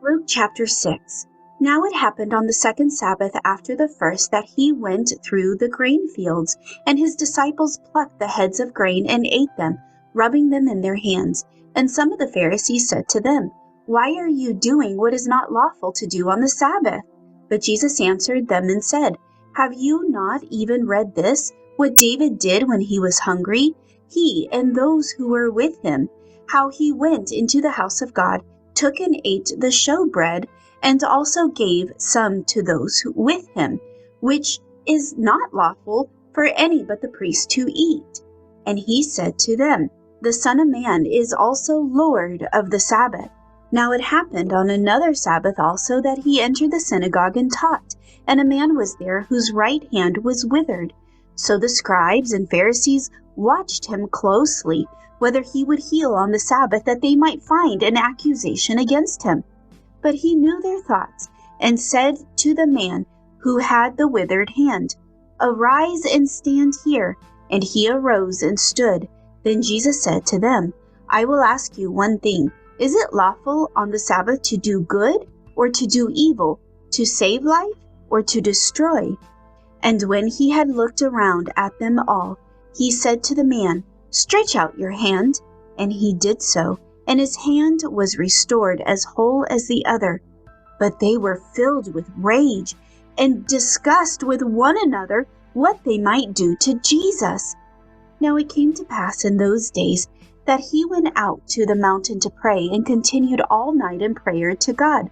Luke chapter 6. Now it happened on the second Sabbath after the first that he went through the grain fields, and his disciples plucked the heads of grain and ate them, rubbing them in their hands. And some of the Pharisees said to them, "Why are you doing what is not lawful to do on the Sabbath?" But Jesus answered them and said, "Have you not even read this, what David did when he was hungry, he and those who were with him, how he went into the house of God, took and ate the showbread, and also gave some to those with him, which is not lawful for any but the priest to eat? And he said to them, The Son of Man is also Lord of the Sabbath." Now it happened on another Sabbath also that he entered the synagogue and taught, and a man was there whose right hand was withered. So the scribes and Pharisees watched him closely, whether he would heal on the Sabbath, that they might find an accusation against him. But he knew their thoughts, and said to the man who had the withered hand, "Arise and stand here." And he arose and stood. Then Jesus said to them, "I will ask you one thing. Is it lawful on the Sabbath to do good or to do evil, to save life or to destroy?" And when he had looked around at them all, he said to the man, "Stretch out your hand." And he did so, and his hand was restored as whole as the other. But they were filled with rage and discussed with one another what they might do to Jesus. Now it came to pass in those days that he went out to the mountain to pray, and continued all night in prayer to God.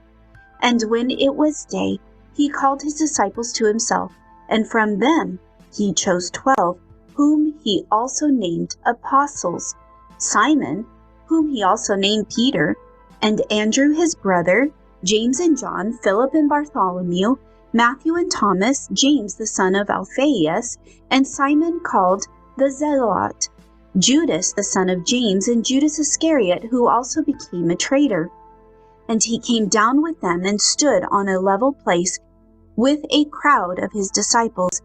And when it was day, he called his disciples to himself, and from them he chose 12, whom he also named apostles: Simon, whom he also named Peter, and Andrew his brother, James and John, Philip and Bartholomew, Matthew and Thomas, James the son of Alphaeus, and Simon called the Zealot, Judas the son of James, and Judas Iscariot, who also became a traitor. And he came down with them and stood on a level place with a crowd of his disciples,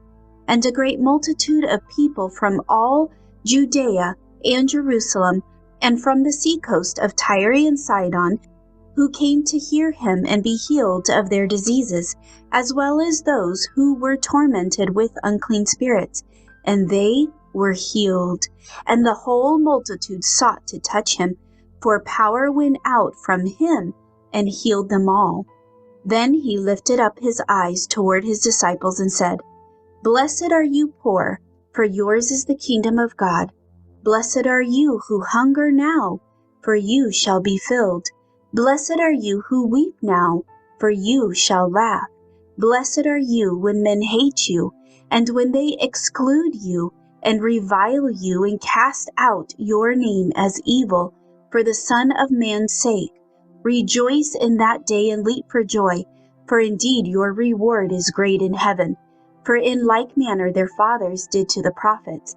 and a great multitude of people from all Judea and Jerusalem, and from the seacoast of Tyre and Sidon, who came to hear him and be healed of their diseases, as well as those who were tormented with unclean spirits, and they were healed. And the whole multitude sought to touch him, for power went out from him and healed them all. Then he lifted up his eyes toward his disciples and said, "Blessed are you poor, for yours is the kingdom of God. Blessed are you who hunger now, for you shall be filled. Blessed are you who weep now, for you shall laugh. Blessed are you when men hate you, and when they exclude you, and revile you, and cast out your name as evil, for the Son of Man's sake. Rejoice in that day and leap for joy, for indeed your reward is great in heaven. For in like manner their fathers did to the prophets.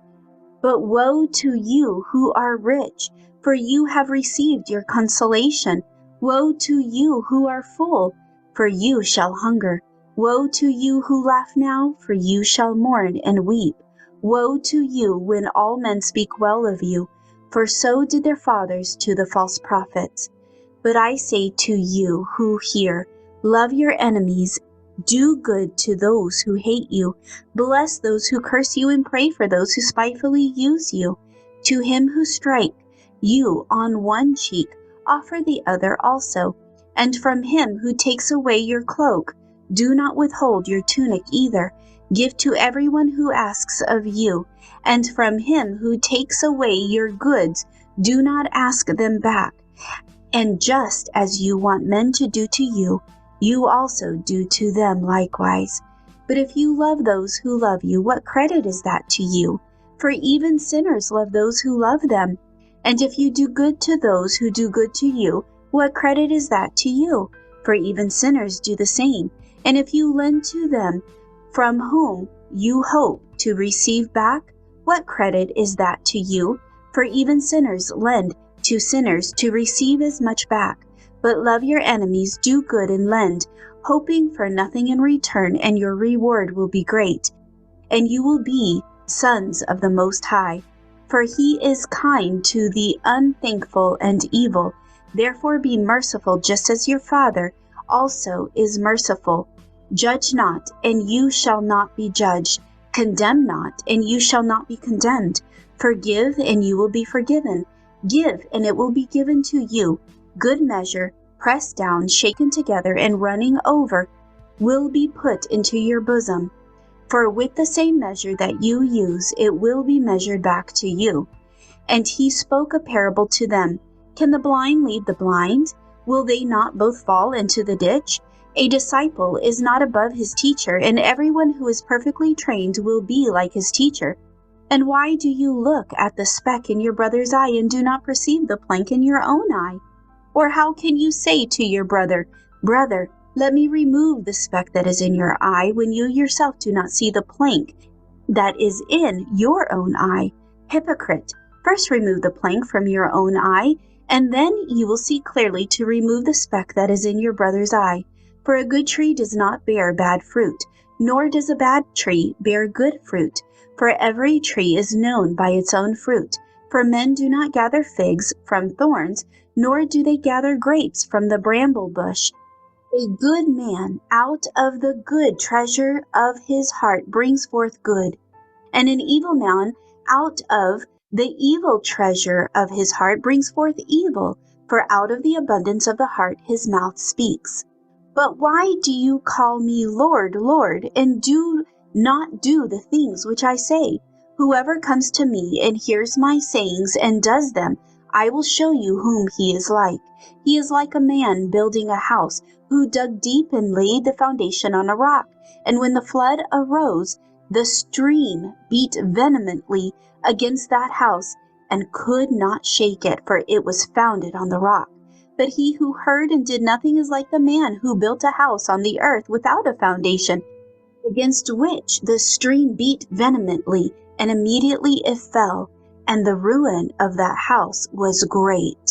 But woe to you who are rich, for you have received your consolation. Woe to you who are full, for you shall hunger. Woe to you who laugh now, for you shall mourn and weep. Woe to you when all men speak well of you, for so did their fathers to the false prophets. But I say to you who hear, love your enemies, do good to those who hate you, bless those who curse you, and pray for those who spitefully use you. To him who strike you on one cheek, offer the other also. And from him who takes away your cloak, do not withhold your tunic either. Give to everyone who asks of you, and from him who takes away your goods, do not ask them back. And just as you want men to do to you, you also do to them likewise. But if you love those who love you, what credit is that to you? For even sinners love those who love them. And if you do good to those who do good to you, what credit is that to you? For even sinners do the same. And if you lend to them from whom you hope to receive back, what credit is that to you? For even sinners lend to sinners to receive as much back. But love your enemies, do good and lend, hoping for nothing in return, and your reward will be great, and you will be sons of the Most High. For he is kind to the unthankful and evil. Therefore be merciful, just as your Father also is merciful. Judge not, and you shall not be judged. Condemn not, and you shall not be condemned. Forgive, and you will be forgiven. Give, and it will be given to you. Good measure, pressed down, shaken together, and running over, will be put into your bosom. For with the same measure that you use, it will be measured back to you. And he spoke a parable to them. Can the blind lead the blind? Will they not both fall into the ditch? A disciple is not above his teacher, and everyone who is perfectly trained will be like his teacher. And why do you look at the speck in your brother's eye and do not perceive the plank in your own eye? Or how can you say to your brother, Brother, let me remove the speck that is in your eye, when you yourself do not see the plank that is in your own eye? Hypocrite, first remove the plank from your own eye, and then you will see clearly to remove the speck that is in your brother's eye. For a good tree does not bear bad fruit, nor does a bad tree bear good fruit. For every tree is known by its own fruit. For men do not gather figs from thorns, nor do they gather grapes from the bramble bush. A good man out of the good treasure of his heart brings forth good, and an evil man out of the evil treasure of his heart brings forth evil, for out of the abundance of the heart his mouth speaks. But why do you call me Lord, Lord, and do not do the things which I say? Whoever comes to me and hears my sayings and does them, I will show you whom he is like. He is like a man building a house, who dug deep and laid the foundation on a rock. And when the flood arose, the stream beat vehemently against that house, and could not shake it, for it was founded on the rock. But he who heard and did nothing is like the man who built a house on the earth without a foundation, against which the stream beat vehemently, and immediately it fell, and the ruin of that house was great.